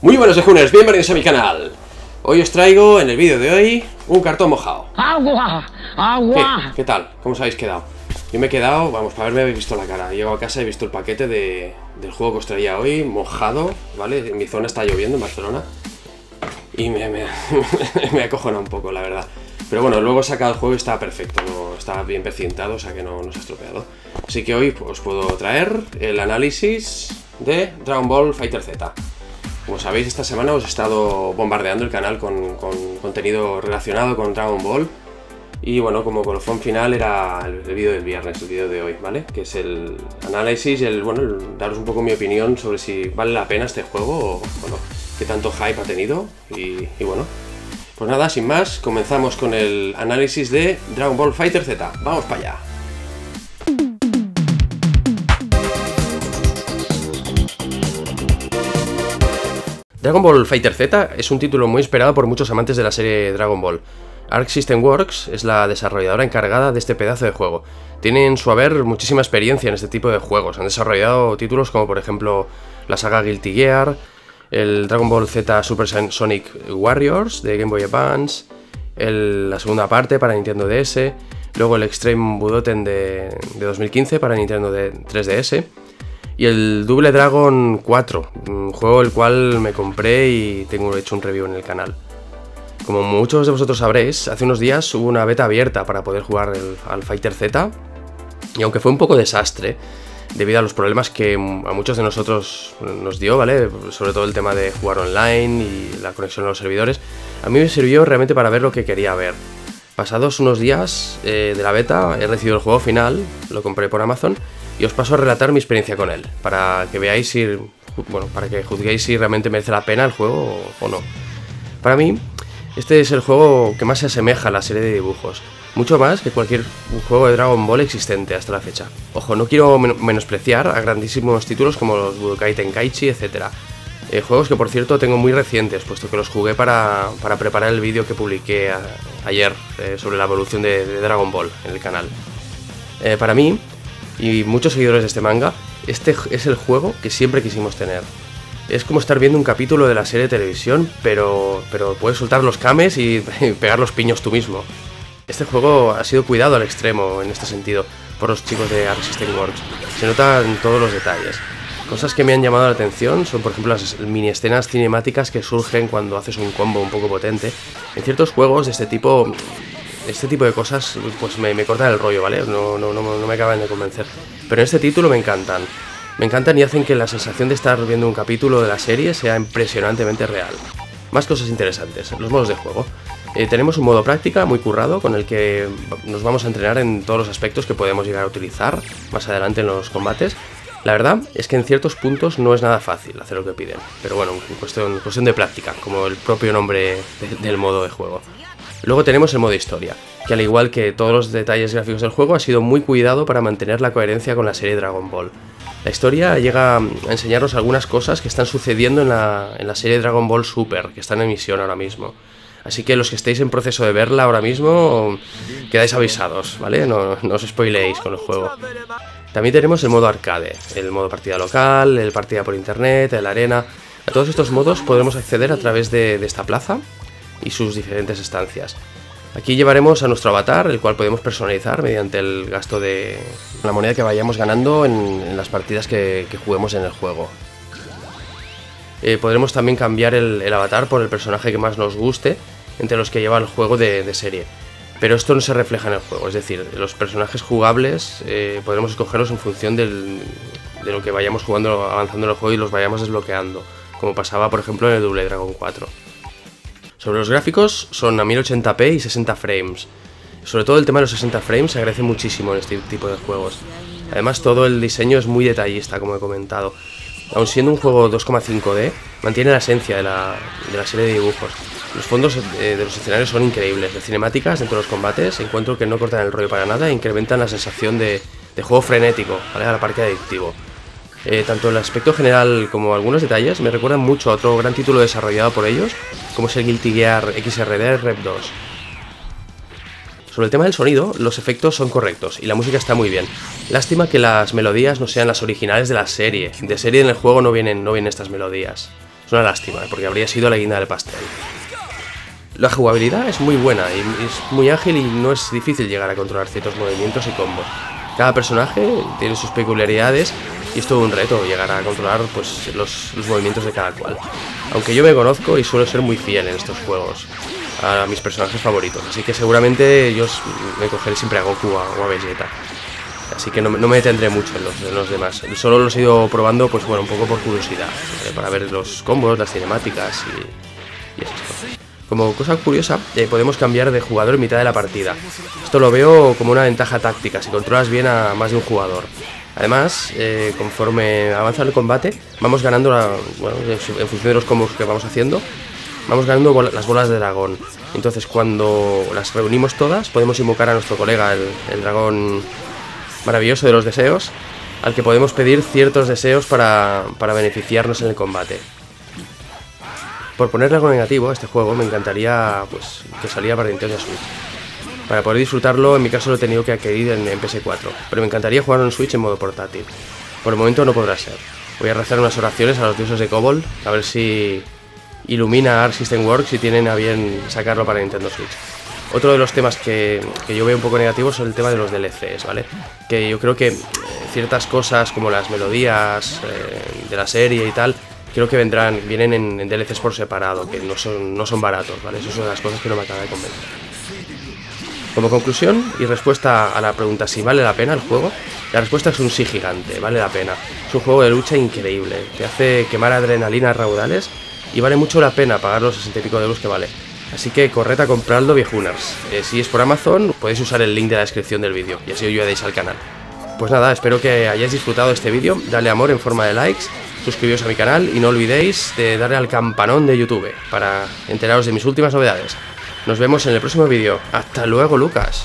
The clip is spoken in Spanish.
Muy buenos Juners, bienvenidos a mi canal. Hoy os traigo en el vídeo de hoy un cartón mojado. ¡Agua! ¡Agua! ¿Qué tal? ¿Cómo os habéis quedado? Yo me he quedado, vamos, para haberme visto la cara. He llegado a casa y he visto el paquete del juego que os traía hoy, mojado, ¿vale? En mi zona está lloviendo, en Barcelona. Y me acojona un poco, la verdad. Pero bueno, luego he sacado el juego y estaba perfecto, no, estaba bien precintado, o sea que no se ha estropeado. Así que hoy os puedo traer el análisis de Dragon Ball FighterZ. Como sabéis, esta semana os he estado bombardeando el canal con contenido relacionado con Dragon Ball. Y bueno, como colofón final era el vídeo del viernes, el vídeo de hoy, ¿vale? Que es el análisis y el daros un poco mi opinión sobre si vale la pena este juego o bueno, qué tanto hype ha tenido. Y bueno, pues nada, sin más, comenzamos con el análisis de Dragon Ball FighterZ. ¡Vamos para allá! Dragon Ball FighterZ es un título muy esperado por muchos amantes de la serie Dragon Ball. Arc System Works es la desarrolladora encargada de este pedazo de juego. Tienen en su haber muchísima experiencia en este tipo de juegos. Han desarrollado títulos como por ejemplo la saga Guilty Gear, el Dragon Ball Z Super Sonic Warriors de Game Boy Advance, la segunda parte para Nintendo DS, luego el Extreme Budoten de 2015 para Nintendo 3DS, y el Double Dragon 4, un juego el cual me compré y tengo hecho un review en el canal. Como muchos de vosotros sabréis, hace unos días hubo una beta abierta para poder jugar al FighterZ, y aunque fue un poco desastre, debido a los problemas que a muchos de nosotros nos dio, ¿vale? Sobre todo el tema de jugar online y la conexión a los servidores, a mí me sirvió realmente para ver lo que quería ver. Pasados unos días de la beta, he recibido el juego final, lo compré por Amazon, y os paso a relatar mi experiencia con él, para que veáis si, bueno, para que juzguéis si realmente merece la pena el juego o no. Para mí, este es el juego que más se asemeja a la serie de dibujos, mucho más que cualquier juego de Dragon Ball existente hasta la fecha. Ojo, no quiero menospreciar a grandísimos títulos como los Budokai Tenkaichi, etc. Juegos que por cierto tengo muy recientes, puesto que los jugué para preparar el vídeo que publiqué ayer sobre la evolución de Dragon Ball en el canal. Para mí, y muchos seguidores de este manga, este es el juego que siempre quisimos tener. Es como estar viendo un capítulo de la serie de televisión, pero puedes soltar los kames y pegar los piños tú mismo. Este juego ha sido cuidado al extremo en este sentido por los chicos de Arc System Works. Se notan todos los detalles. Cosas que me han llamado la atención son, por ejemplo, las mini escenas cinemáticas que surgen cuando haces un combo un poco potente. En ciertos juegos de este tipo de cosas pues me cortan el rollo, ¿vale? No me acaban de convencer. Pero en este título me encantan. Me encantan y hacen que la sensación de estar viendo un capítulo de la serie sea impresionantemente real. Más cosas interesantes, los modos de juego. Tenemos un modo práctica muy currado con el que nos vamos a entrenar en todos los aspectos que podemos llegar a utilizar más adelante en los combates. La verdad es que en ciertos puntos no es nada fácil hacer lo que piden, pero bueno, cuestión de práctica, como el propio nombre del modo de juego. Luego tenemos el modo historia, que al igual que todos los detalles gráficos del juego ha sido muy cuidado para mantener la coherencia con la serie Dragon Ball. La historia llega a enseñarnos algunas cosas que están sucediendo en la serie Dragon Ball Super, que está en emisión ahora mismo. Así que los que estéis en proceso de verla ahora mismo, quedáis avisados, ¿vale? No os spoileéis con el juego. También tenemos el modo arcade, el modo partida local, el partida por internet, el arena. A todos estos modos podremos acceder a través de esta plaza y sus diferentes estancias. Aquí llevaremos a nuestro avatar, el cual podemos personalizar mediante el gasto de la moneda que vayamos ganando en las partidas que juguemos en el juego. Podremos también cambiar el avatar por el personaje que más nos guste entre los que lleva el juego de serie. Pero esto no se refleja en el juego, es decir, los personajes jugables podremos escogerlos en función de lo que vayamos jugando, avanzando en el juego y los vayamos desbloqueando, como pasaba por ejemplo en el Double Dragon 4. Sobre los gráficos, son a 1080p y 60 frames. Sobre todo el tema de los 60 frames se agradece muchísimo en este tipo de juegos. Además todo el diseño es muy detallista, como he comentado. Aun siendo un juego 2,5D, mantiene la esencia de la serie de dibujos. Los fondos de los escenarios son increíbles. Las cinemáticas dentro de los combates encuentro que no cortan el rollo para nada e incrementan la sensación de juego frenético, ¿vale? A la par que adictivo. Tanto el aspecto general como algunos detalles me recuerdan mucho a otro gran título desarrollado por ellos, como es el Guilty Gear XRD Rev 2. Sobre el tema del sonido, los efectos son correctos y la música está muy bien. Lástima que las melodías no sean las originales de la serie. De serie en el juego no vienen estas melodías. Es una lástima, porque habría sido la guinda del pastel. La jugabilidad es muy buena y es muy ágil y no es difícil llegar a controlar ciertos movimientos y combos. Cada personaje tiene sus peculiaridades y es todo un reto llegar a controlar pues, los movimientos de cada cual. Aunque yo me conozco y suelo ser muy fiel en estos juegos a mis personajes favoritos, así que seguramente yo me cogeré siempre a Goku o a Vegeta. Así que no me detendré mucho en los demás. Solo los he ido probando, pues bueno, un poco por curiosidad, para ver los combos, las cinemáticas y esas cosas. Como cosa curiosa, podemos cambiar de jugador en mitad de la partida. Esto lo veo como una ventaja táctica, si controlas bien a más de un jugador. Además, conforme avanza el combate, vamos ganando, en función de los combos que vamos haciendo, vamos ganando las bolas de dragón. Entonces, cuando las reunimos todas, podemos invocar a nuestro colega, el dragón maravilloso de los deseos, al que podemos pedir ciertos deseos para beneficiarnos en el combate. Por ponerle algo negativo a este juego, me encantaría pues, que saliera para Nintendo Switch. Para poder disfrutarlo, en mi caso lo he tenido que adquirir en PS4, pero me encantaría jugarlo en Switch en modo portátil. Por el momento no podrá ser. Voy a rezar unas oraciones a los dioses de Kobold, a ver si ilumina Arc System Works y tienen a bien sacarlo para Nintendo Switch. Otro de los temas que yo veo un poco negativos es el tema de los DLCs, ¿vale? Que yo creo que ciertas cosas como las melodías de la serie y tal, creo que vienen en DLCs por separado, que no son baratos, ¿vale? Esas son las cosas que no me acaba de convencer. Como conclusión y respuesta a la pregunta si vale la pena el juego, la respuesta es un sí gigante, vale la pena. Es un juego de lucha increíble, te hace quemar adrenalina a raudales y vale mucho la pena pagar los 60 y pico de euros que vale. Así que corred a comprarlo, viejuners. Si es por Amazon, podéis usar el link de la descripción del vídeo y así os ayudáis al canal. Pues nada, espero que hayáis disfrutado de este vídeo, dale amor en forma de likes, suscribiros a mi canal y no olvidéis de darle al campanón de YouTube para enteraros de mis últimas novedades. Nos vemos en el próximo vídeo. ¡Hasta luego, Lucas!